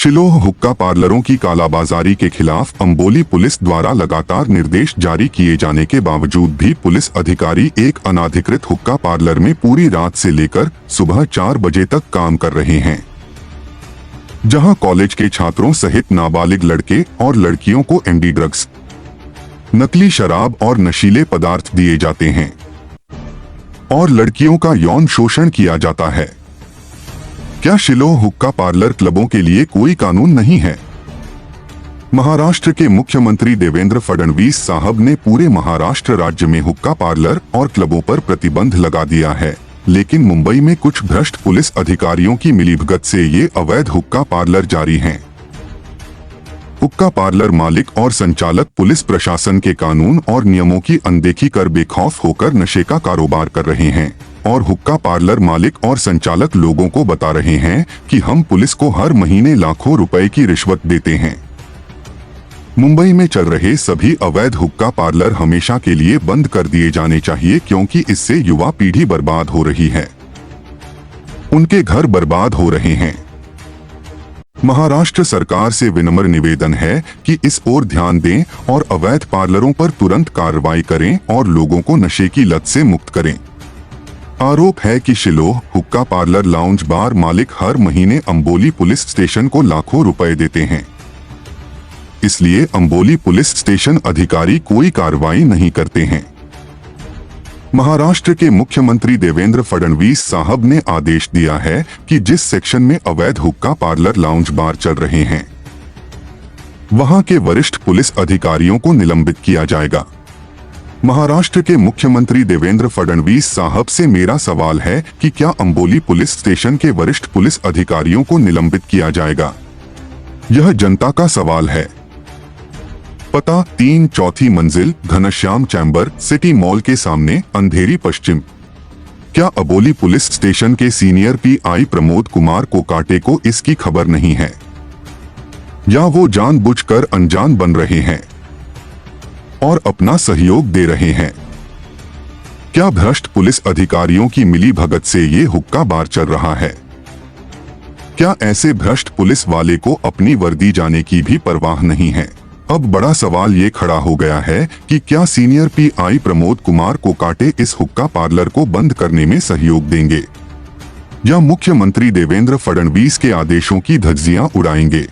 Shiloh हुक्का पार्लरों की कालाबाजारी के खिलाफ अंबोली पुलिस द्वारा लगातार निर्देश जारी किए जाने के बावजूद भी पुलिस अधिकारी एक अनाधिकृत हुक्का पार्लर में पूरी रात से लेकर सुबह 4 बजे तक काम कर रहे हैं, जहां कॉलेज के छात्रों सहित नाबालिग लड़के और लड़कियों को एमडी ड्रग्स, नकली शराब और नशीले पदार्थ दिए जाते हैं और लड़कियों का यौन शोषण किया जाता है। क्या शिलोह हुक्का पार्लर क्लबों के लिए कोई कानून नहीं है? महाराष्ट्र के मुख्यमंत्री देवेंद्र फडणवीस साहब ने पूरे महाराष्ट्र राज्य में हुक्का पार्लर और क्लबों पर प्रतिबंध लगा दिया है, लेकिन मुंबई में कुछ भ्रष्ट पुलिस अधिकारियों की मिलीभगत से ये अवैध हुक्का पार्लर जारी हैं। हुक्का पार्लर मालिक और संचालक पुलिस प्रशासन के कानून और नियमों की अनदेखी कर बेखौफ होकर नशे का कारोबार कर रहे हैं और हुक्का पार्लर मालिक और संचालक लोगों को बता रहे हैं कि हम पुलिस को हर महीने लाखों रुपए की रिश्वत देते हैं। मुंबई में चल रहे सभी अवैध हुक्का पार्लर हमेशा के लिए बंद कर दिए जाने चाहिए, क्योंकि इससे युवा पीढ़ी बर्बाद हो रही है, उनके घर बर्बाद हो रहे हैं। महाराष्ट्र सरकार से विनम्र निवेदन है कि इस ओर ध्यान दें और अवैध पार्लरों पर तुरंत कार्रवाई करें और लोगों को नशे की लत से मुक्त करें। आरोप है कि शिलोह हुक्का पार्लर लाउंज बार मालिक हर महीने अंबोली पुलिस स्टेशन को लाखों रुपए देते हैं, इसलिए अंबोली पुलिस स्टेशन अधिकारी कोई कार्रवाई नहीं करते हैं। महाराष्ट्र के मुख्यमंत्री देवेंद्र फडणवीस साहब ने आदेश दिया है कि जिस सेक्शन में अवैध हुक्का पार्लर लाउंज बार चल रहे हैं, वहां के वरिष्ठ पुलिस अधिकारियों को निलंबित किया जाएगा। महाराष्ट्र के मुख्यमंत्री देवेंद्र फडणवीस साहब से मेरा सवाल है कि क्या अंबोली पुलिस स्टेशन के वरिष्ठ पुलिस अधिकारियों को निलंबित किया जाएगा? यह जनता का सवाल है। पता 3 चौथी मंजिल घनश्याम चैम्बर सिटी मॉल के सामने, अंधेरी पश्चिम। क्या अंबोली पुलिस स्टेशन के सीनियर पीआई प्रमोद कुमार कोकाटे को इसकी खबर नहीं है, या वो जानबूझकर अनजान बन रहे हैं और अपना सहयोग दे रहे हैं? क्या भ्रष्ट पुलिस अधिकारियों की मिली भगत से ये हुक्का बार चल रहा है? क्या ऐसे भ्रष्ट पुलिस वाले को अपनी वर्दी जाने की भी परवाह नहीं है? अब बड़ा सवाल ये खड़ा हो गया है कि क्या सीनियर पीआई प्रमोद कुमार कोकाटे इस हुक्का पार्लर को बंद करने में सहयोग देंगे, या मुख्यमंत्री देवेंद्र फडणवीस के आदेशों की धज्जियां उड़ाएंगे?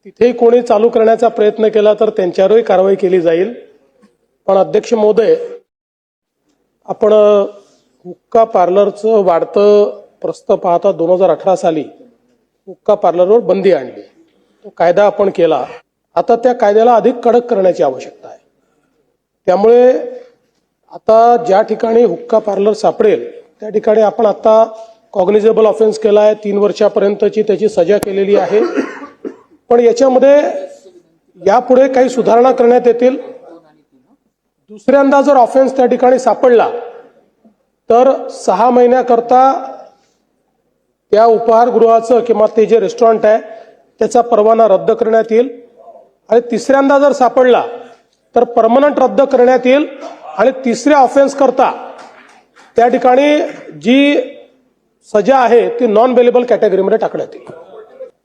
तिथे कोणी चालू करण्याचा प्रयत्न केला तर त्यांच्यावरही कारवाई केली जाईल। पण अध्यक्ष महोदय, आपण हुक्का पार्लरचं वाढतं प्रस्त पाहता 2018 साली हुक्का पार्लरवर बंदी आणली, तो कायदा आपण केला। आता त्या कायद्याला अधिक कडक करण्याची आवश्यकता आहे। त्यामुळे आता ज्या ठिकाणी हुक्का पार्लर सापडेल त्या ठिकाणी आपण आता कॉग्निजेबल ऑफेन्स केला आहे, 3 वर्षापर्यंतची त्याची सजा केलेली आहे। पण याच्यामध्ये यापुढे काही सुधारणा करण्यात येतील। दुसऱ्यांदा जर ऑफेन्स त्या ठिकाणी सापडला तर 6 महिन्याकरता त्या उपहारगृहाचं किंवा ते जे रेस्टॉरंट आहे त्याचा परवाना रद्द करण्यात येईल, आणि तिसऱ्यांदा जर सापडला तर परमनंट रद्द करण्यात येईल, आणि तिसऱ्या ऑफेन्स करता त्या ठिकाणी जी सजा आहे ती नॉन बेलेबल कॅटेगरीमध्ये टाकण्यात येईल।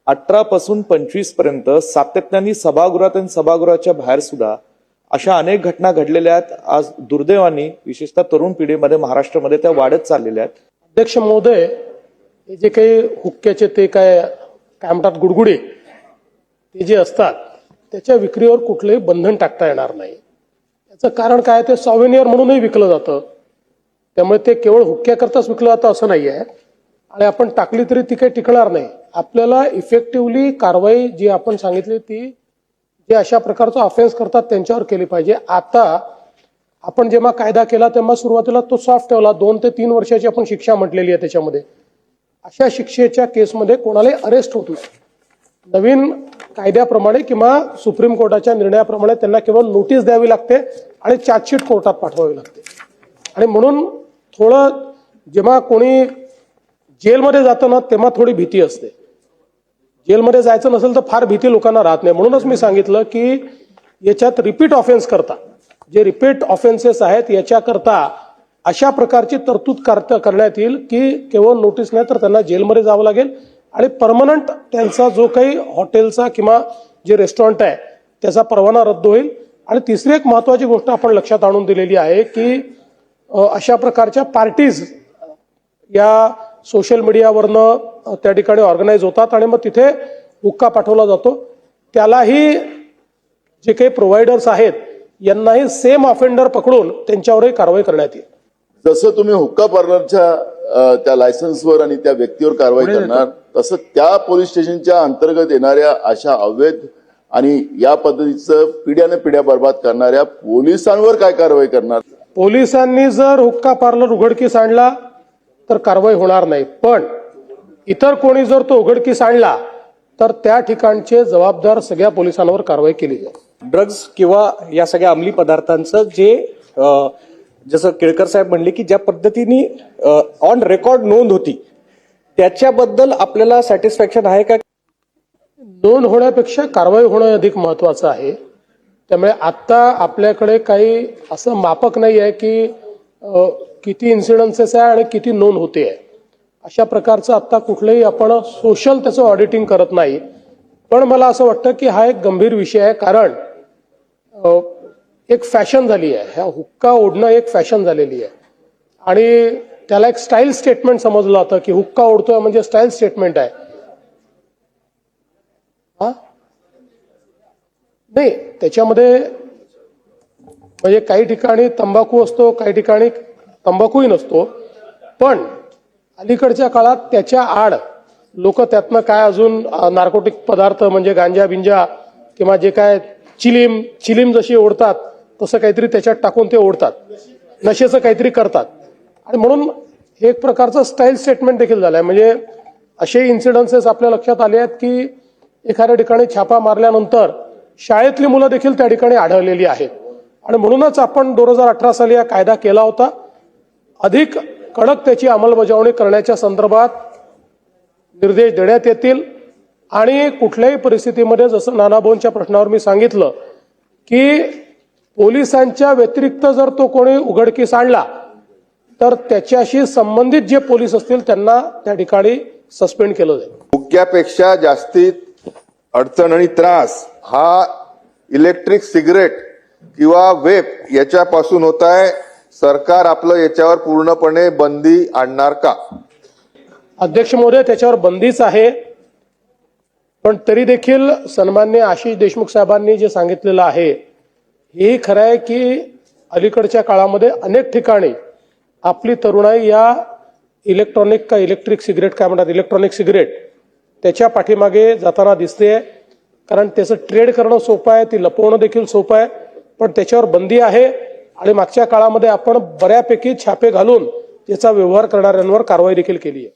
18 पासून 25 पर्यंत सातत्याने सभागृहात आणि सभागृहाच्या बाहेर सुद्धा अशा अनेक घटना घडलेल्या आहेत। आज दुर्दैवाने विशेषतः तरुण पिढीमध्ये महाराष्ट्रामध्ये त्या वाढत चाललेल्या आहेत। अध्यक्ष महोदय, हे जे काही हुक्क्याचे ते काय म्हणतात गुडगुडे ते जे असतात त्याच्या विक्रीवर कुठलेही बंधन टाकता येणार नाही। याचं कारण काय, ते सॉव्हेनियर म्हणूनही विकलं जातं, त्यामुळे ते केवळ हुक्क्याकरताच विकलं जातं असं नाही आहे, आणि आपण टाकली तरी ती काही टिकणार नाही। आपल्याला इफेक्टिव्हली कारवाई जी आपण सांगितली ती जे अशा प्रकारचा ऑफेन्स करतात त्यांच्यावर केली पाहिजे। आता आपण जेव्हा कायदा केला तेव्हा सुरुवातीला तो सॉफ्ट ठेवला, 2 ते 3 वर्षाची आपण शिक्षा म्हटलेली आहे त्याच्यामध्ये। अशा शिक्षेच्या केसमध्ये कोणालाही अरेस्ट होत नाही। नवीन कायद्याप्रमाणे किंवा सुप्रीम कोर्टाच्या निर्णयाप्रमाणे त्यांना केवळ नोटीस द्यावी लागते आणि चार्जशीट कोर्टात पाठवावी लागते। आणि म्हणून थोडं जेव्हा कोणी जेलमध्ये जातं ना तेव्हा थोडी भीती असते। जेलमध्ये जायचं नसेल तर फार भीती लोकांना राहत नाही। म्हणूनच मी सांगितलं की याच्यात रिपीट ऑफेन्स करता जे रिपीट ऑफेन्सेस आहेत याच्याकरता अशा प्रकारची तरतूद करण्यात येईल की केवळ नोटीस नाही तर त्यांना जेलमध्ये जावं लागेल, आणि परमनंट त्यांचा जो काही हॉटेलचा किंवा जे रेस्टॉरंट आहे त्याचा परवाना रद्द होईल. आणि तिसरी एक महत्वाची गोष्ट आपण लक्षात आणून दिलेली आहे की अशा प्रकारच्या पार्टीज या सोशल मीडियावरनं त्या ठिकाणी ऑर्गनाईज होतात आणि मग तिथे हुक्का पाठवला जातो. त्यालाही जे काही प्रोव्हायडर्स आहेत यांनाही सेम ऑफेंडर पकडून त्यांच्यावरही कारवाई करण्यात येईल. जसं तुम्ही हुक्का पार्लरच्या त्या लायसन्सवर आणि त्या व्यक्तीवर कारवाई करणार, तसं त्या पोलीस स्टेशनच्या अंतर्गत येणाऱ्या अशा अवैध आणि या पद्धतीचं पिढ्याने पिढ्या बर्बाद करणाऱ्या पोलिसांवर काय कारवाई करणार? पोलिसांनी जर हुक्का पार्लर उघडकीस आणला तर कारवाई होणार नाही, पण इतर कोणी जर तो उघडकीस आणला तर त्या ठिकाणचे जबाबदार सगळ्या पोलिसांवर कारवाई केली जाईल. ड्रग्ज किंवा या सगळ्या अंमली पदार्थांचं जे जसं केळकर साहेब म्हणले की ज्या पद्धतीने ऑन रेकॉर्ड नोंद होती त्याच्याबद्दल आपल्याला सॅटिस्फॅक्शन आहे का? नोंद होण्यापेक्षा कारवाई होणं अधिक महत्वाचं आहे. त्यामुळे आता आपल्याकडे काही असं मापक नाही आहे की किती इन्सिडन्सेस आहे आणि किती नोंद होते आहे. अशा प्रकारचं आता कुठलंही आपण सोशल त्याचं ऑडिटिंग करत नाही. पण मला असं वाटतं की हा एक गंभीर विषय आहे, कारण एक फॅशन झाली आहे. ह्या हुक्का ओढणं एक फॅशन झालेली आहे आणि त्याला एक स्टाईल स्टेटमेंट समजलं जातं की हुक्का ओढतोय म्हणजे स्टाईल स्टेटमेंट आहे. हा नाही, त्याच्यामध्ये म्हणजे काही ठिकाणी तंबाखू असतो, काही ठिकाणी तंबाखूही नसतो. पण अलीकडच्या काळात त्याच्या आड लोक त्यातनं काय अजून नार्कोटिक पदार्थ म्हणजे गांजा बिंजा किंवा जे काय चिलीम जशी ओढतात तसं काहीतरी त्याच्यात टाकून ते ओढतात, नशेचं काहीतरी करतात. आणि म्हणून हे एक प्रकारचं स्टाईल स्टेटमेंट देखील झालंय. म्हणजे असे इन्सिडन्सेस आपल्या लक्षात आले आहेत की एखाद्या ठिकाणी छापा मारल्यानंतर शाळेतली मुलं देखील त्या ठिकाणी आढळलेली आहेत. आणि म्हणूनच आपण 2018 साली हा कायदा केला होता. अधिक कडक त्याची अंमलबजावणी करण्याच्या संदर्भात निर्देश देण्यात येतील. आणि कुठल्याही परिस्थितीमध्ये जसं नानाभाऊंच्या प्रश्नावर मी सांगितलं की पोलिसांच्या व्यतिरिक्त जर तो कोणी उघडकीस आणला तर त्याच्याशी संबंधित जे पोलीस असतील त्यांना त्या ठिकाणी सस्पेंड केलं जाईल. हुक्क्यापेक्षा जास्तीत अडचण आणि त्रास हा इलेक्ट्रिक सिगरेट किंवा वेप याच्यापासून होत आहे. सरकार आपलं याच्यावर पूर्णपणे बंदी आणणार का? अध्यक्ष महोदय, त्याच्यावर बंदीच आहे. पण तरी देखील सन्माननीय आशिष देशमुख साहेबांनी जे सांगितलेलं आहे हे खरं आहे की अलीकडच्या काळामध्ये अनेक ठिकाणी आपली तरुणाई या इलेक्ट्रिक सिगरेट काय म्हणतात इलेक्ट्रॉनिक सिगरेट त्याच्या पाठीमागे जाताना दिसते. कारण त्याचं ट्रेड करणं सोपं आहे, ती लपवणं देखील सोपं आहे. पण त्याच्यावर बंदी आहे आणि मागच्या काळामध्ये आपण बऱ्यापैकी छापे घालून त्याचा व्यवहार करणाऱ्यांवर कारवाई देखील केली आहे.